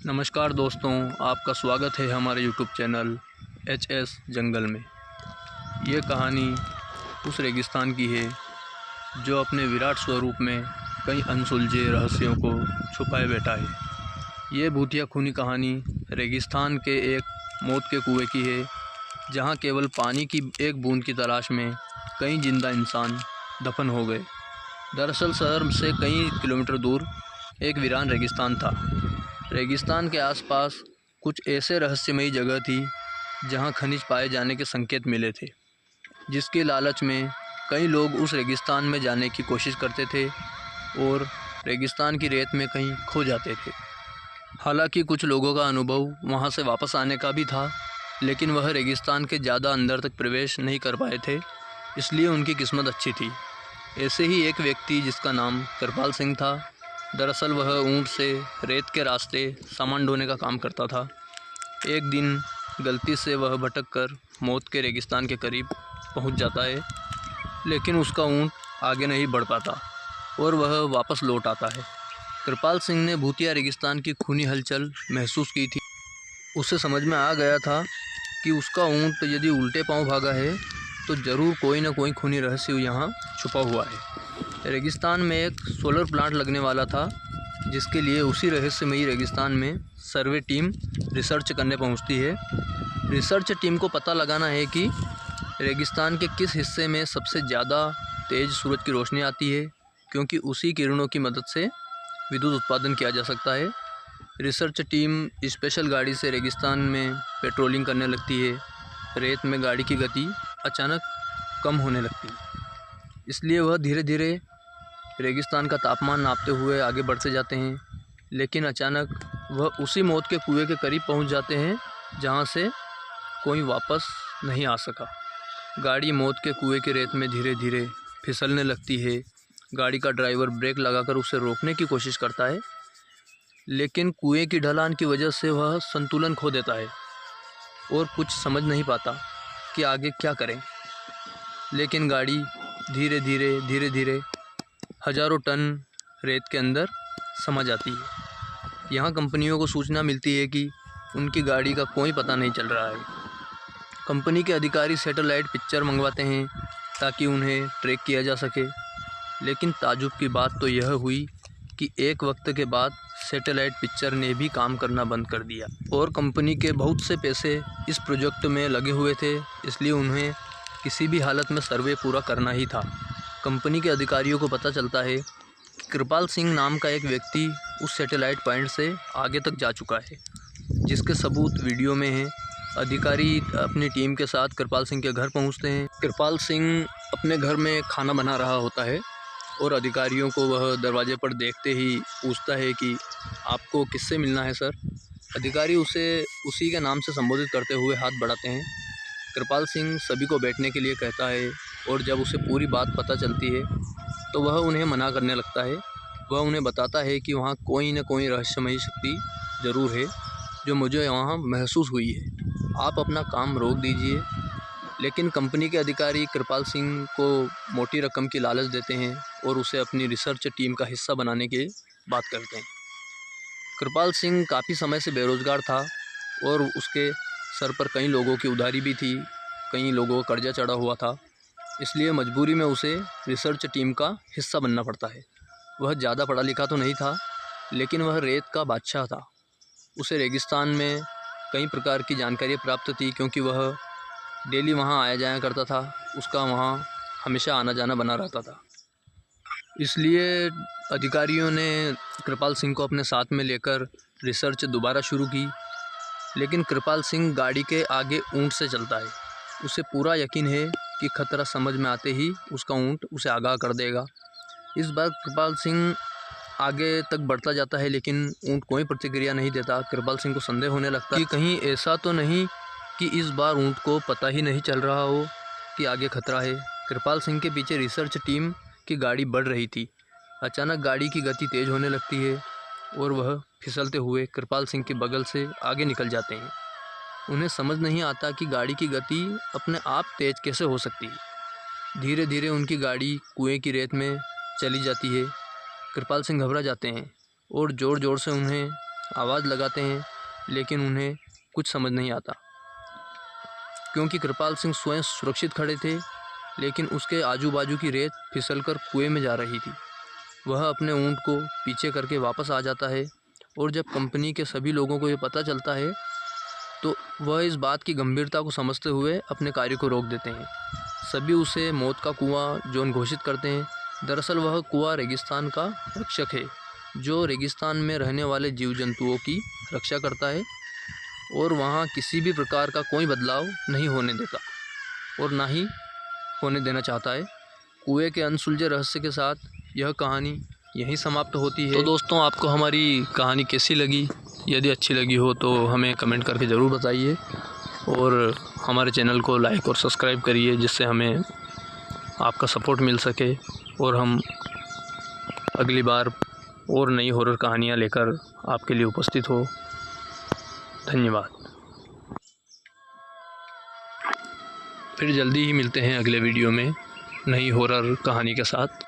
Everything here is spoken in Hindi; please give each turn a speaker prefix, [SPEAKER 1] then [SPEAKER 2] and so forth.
[SPEAKER 1] नमस्कार दोस्तों, आपका स्वागत है हमारे यूट्यूब चैनल HS जंगल में। ये कहानी उस रेगिस्तान की है जो अपने विराट स्वरूप में कई अनसुलझे रहस्यों को छुपाए बैठा है। ये भूतिया खूनी कहानी रेगिस्तान के एक मौत के कुएं की है, जहाँ केवल पानी की एक बूंद की तलाश में कई जिंदा इंसान दफन हो गए। दरअसल शहर से कई किलोमीटर दूर एक वीरान रेगिस्तान था। रेगिस्तान के आसपास कुछ ऐसे रहस्यमयी जगह थी जहां खनिज पाए जाने के संकेत मिले थे, जिसके लालच में कई लोग उस रेगिस्तान में जाने की कोशिश करते थे और रेगिस्तान की रेत में कहीं खो जाते थे। हालांकि कुछ लोगों का अनुभव वहां से वापस आने का भी था, लेकिन वह रेगिस्तान के ज़्यादा अंदर तक प्रवेश नहीं कर पाए थे, इसलिए उनकी किस्मत अच्छी थी। ऐसे ही एक व्यक्ति जिसका नाम कृपाल सिंह था। दरअसल वह ऊंट से रेत के रास्ते सामान ढोने का काम करता था। एक दिन गलती से वह भटक कर मौत के रेगिस्तान के करीब पहुंच जाता है, लेकिन उसका ऊंट आगे नहीं बढ़ पाता और वह वापस लौट आता है। कृपाल सिंह ने भूतिया रेगिस्तान की खूनी हलचल महसूस की थी। उसे समझ में आ गया था कि उसका ऊंट यदि उल्टे पांव भागा है तो ज़रूर कोई न कोई खूनी रहस्य यहाँ छुपा हुआ है। रेगिस्तान में एक सोलर प्लांट लगने वाला था, जिसके लिए उसी रहस्यमयी रेगिस्तान में सर्वे टीम रिसर्च करने पहुंचती है। रिसर्च टीम को पता लगाना है कि रेगिस्तान के किस हिस्से में सबसे ज़्यादा तेज़ सूरज की रोशनी आती है, क्योंकि उसी किरणों की मदद से विद्युत उत्पादन किया जा सकता है। रिसर्च टीम स्पेशल गाड़ी से रेगिस्तान में पेट्रोलिंग करने लगती है। रेत में गाड़ी की गति अचानक कम होने लगती है, इसलिए वह धीरे धीरे रेगिस्तान का तापमान नापते हुए आगे बढ़ते जाते हैं। लेकिन अचानक वह उसी मौत के कुएं के करीब पहुंच जाते हैं जहां से कोई वापस नहीं आ सका। गाड़ी मौत के कुएं की रेत में धीरे धीरे फिसलने लगती है। गाड़ी का ड्राइवर ब्रेक लगाकर उसे रोकने की कोशिश करता है, लेकिन कुएं की ढलान की वजह से वह संतुलन खो देता है और कुछ समझ नहीं पाता कि आगे क्या करें। लेकिन गाड़ी धीरे धीरे हज़ारों टन रेत के अंदर समा जाती है। यहाँ कंपनियों को सूचना मिलती है कि उनकी गाड़ी का कोई पता नहीं चल रहा है। कंपनी के अधिकारी सैटेलाइट पिक्चर मंगवाते हैं ताकि उन्हें ट्रैक किया जा सके, लेकिन ताज्जुब की बात तो यह हुई कि एक वक्त के बाद सैटेलाइट पिक्चर ने भी काम करना बंद कर दिया और कंपनी के बहुत से पैसे इस प्रोजेक्ट में लगे हुए थे, इसलिए उन्हें किसी भी हालत में सर्वे पूरा करना ही था। कंपनी के अधिकारियों को पता चलता है कि कृपाल सिंह नाम का एक व्यक्ति उस सैटेलाइट पॉइंट से आगे तक जा चुका है, जिसके सबूत वीडियो में हैं। अधिकारी अपनी टीम के साथ कृपाल सिंह के घर पहुंचते हैं। कृपाल सिंह अपने घर में खाना बना रहा होता है और अधिकारियों को वह दरवाजे पर देखते ही पूछता है कि आपको किससे मिलना है सर। अधिकारी उसे उसी के नाम से संबोधित करते हुए हाथ बढ़ाते हैं। कृपाल सिंह सभी को बैठने के लिए कहता है और जब उसे पूरी बात पता चलती है तो वह उन्हें मना करने लगता है। वह उन्हें बताता है कि वहाँ कोई न कोई रहस्यमयी शक्ति ज़रूर है जो मुझे वहाँ महसूस हुई है। आप अपना काम रोक दीजिए। लेकिन कंपनी के अधिकारी कृपाल सिंह को मोटी रकम की लालच देते हैं और उसे अपनी रिसर्च टीम का हिस्सा बनाने की बात करते हैं। कृपाल सिंह काफ़ी समय से बेरोज़गार था और उसके सर पर कई लोगों की उधारी भी थी, कई लोगों का कर्जा चढ़ा हुआ था, इसलिए मजबूरी में उसे रिसर्च टीम का हिस्सा बनना पड़ता है। वह ज़्यादा पढ़ा लिखा तो नहीं था, लेकिन वह रेत का बादशाह था। उसे रेगिस्तान में कई प्रकार की जानकारियाँ प्राप्त थी, क्योंकि वह डेली वहाँ आया जाया करता था। उसका वहाँ हमेशा आना जाना बना रहता था। इसलिए अधिकारियों ने कृपाल सिंह को अपने साथ में लेकर रिसर्च दोबारा शुरू की। लेकिन कृपाल सिंह गाड़ी के आगे ऊंट से चलता है। उसे पूरा यकीन है कि खतरा समझ में आते ही उसका ऊंट उसे आगाह कर देगा। इस बार कृपाल सिंह आगे तक बढ़ता जाता है, लेकिन ऊंट कोई प्रतिक्रिया नहीं देता। कृपाल सिंह को संदेह होने लगता है कि कहीं ऐसा तो नहीं कि इस बार ऊंट को पता ही नहीं चल रहा हो कि आगे खतरा है। कृपाल सिंह के पीछे रिसर्च टीम की गाड़ी बढ़ रही थी। अचानक गाड़ी की गति तेज़ होने लगती है और वह फिसलते हुए कृपाल सिंह के बगल से आगे निकल जाते हैं। उन्हें समझ नहीं आता कि गाड़ी की गति अपने आप तेज़ कैसे हो सकती है। धीरे धीरे उनकी गाड़ी कुएं की रेत में चली जाती है। कृपाल सिंह घबरा जाते हैं और ज़ोर ज़ोर से उन्हें आवाज़ लगाते हैं, लेकिन उन्हें कुछ समझ नहीं आता, क्योंकि कृपाल सिंह स्वयं सुरक्षित खड़े थे, लेकिन उसके आजू बाजू की रेत फिसलकर कुएं में जा रही थी। वह अपने ऊंट को पीछे करके वापस आ जाता है, और जब कंपनी के सभी लोगों को ये पता चलता है तो वह इस बात की गंभीरता को समझते हुए अपने कार्य को रोक देते हैं। सभी उसे मौत का कुआं जोन घोषित करते हैं। दरअसल वह कुआं रेगिस्तान का रक्षक है, जो रेगिस्तान में रहने वाले जीव जंतुओं की रक्षा करता है और वहाँ किसी भी प्रकार का कोई बदलाव नहीं होने देता और ना ही होने देना चाहता है। कुएं के अनसुलझे रहस्य के साथ यह कहानी यहीं समाप्त होती है। तो दोस्तों, आपको हमारी कहानी कैसी लगी? यदि अच्छी लगी हो तो हमें कमेंट करके ज़रूर बताइए, और हमारे चैनल को लाइक और सब्सक्राइब करिए, जिससे हमें आपका सपोर्ट मिल सके और हम अगली बार और नई हॉरर कहानियाँ लेकर आपके लिए उपस्थित हो। धन्यवाद। फिर जल्दी ही मिलते हैं अगले वीडियो में नई हॉरर कहानी के साथ।